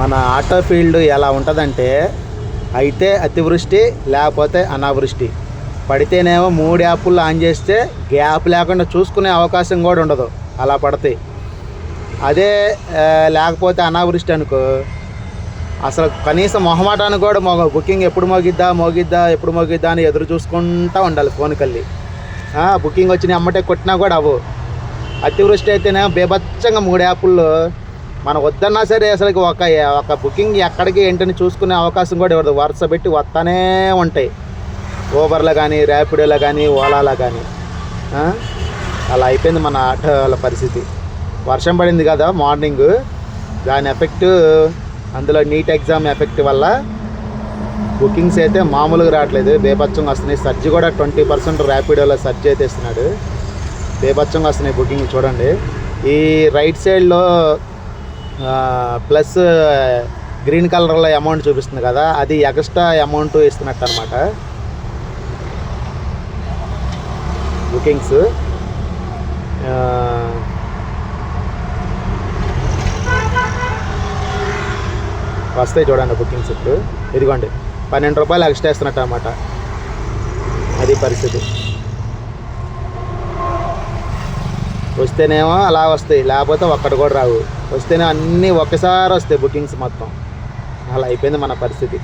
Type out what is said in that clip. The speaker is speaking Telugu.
మన ఆటో ఫీల్డ్ ఎలా ఉంటుందంటే, అయితే అతివృష్టి లేకపోతే అనావృష్టి. పడితేనేమో 3 యాప్లు ఆన్ చేస్తే గ్యాప్ లేకుండా చూసుకునే అవకాశం కూడా ఉండదు, అలా పడతాయి. అదే లేకపోతే అనావృష్టి అనుకో, అసలు కనీసం మొహమాటానికి కూడా బుకింగ్ ఎప్పుడు ఎప్పుడు మోగిద్దా అని ఎదురు చూసుకుంటూ ఉండాలి ఫోన్కెళ్ళి. బుకింగ్ వచ్చిన అమ్మటే కొట్టినా కూడా అవ్వు. అతివృష్టి అయితేనే బేభత్సంగా 3 యాప్ల్లో మనం వద్దన్నా సరే అసలుకి ఒక బుకింగ్ ఎక్కడికి ఏంటని చూసుకునే అవకాశం కూడా ఇవ్వదు. వరుస పెట్టి వస్తానే ఉంటాయి, ఊబర్లో కానీ, ర్యాపిడోలో కానీ, ఓలాలో కానీ. అలా అయిపోయింది మన ఆటోల పరిస్థితి. వర్షం పడింది కదా మార్నింగ్, దాని ఎఫెక్ట్, అందులో నీట్ ఎగ్జామ్ ఎఫెక్ట్ వల్ల బుకింగ్స్ అయితే మామూలుగా రావట్లేదు, బేభత్సంగా వస్తున్నాయి. సర్జ్ కూడా 20% ర్యాపిడోలో సర్జ్ అయితే ఇస్తున్నాడు, బేభత్సంగా వస్తున్నాయి బుకింగ్. చూడండి, ఈ రైట్ సైడ్లో ప్లస్ గ్రీన్ కలర్లో అమౌంట్ చూపిస్తుంది కదా, అది ఎక్స్ట్రా అమౌంట్ ఇస్తున్నట్టు అనమాట బుకింగ్స్. వస్తాయి చూడండి బుకింగ్స్. ఇప్పుడు ఇదిగోండి, 12 రూపాయలు ఎక్స్ట్రా ఇస్తున్నట్టు అనమాట, అది పరిస్థితి. వస్తేనేమో అలా వస్తాయి, లేకపోతే ఒక్కటి కూడా రావు. వస్తేనే అన్నీ ఒక్కసారి వస్తాయి బుకింగ్స్ మొత్తం. అలా అయిపోయింది మన పరిస్థితి.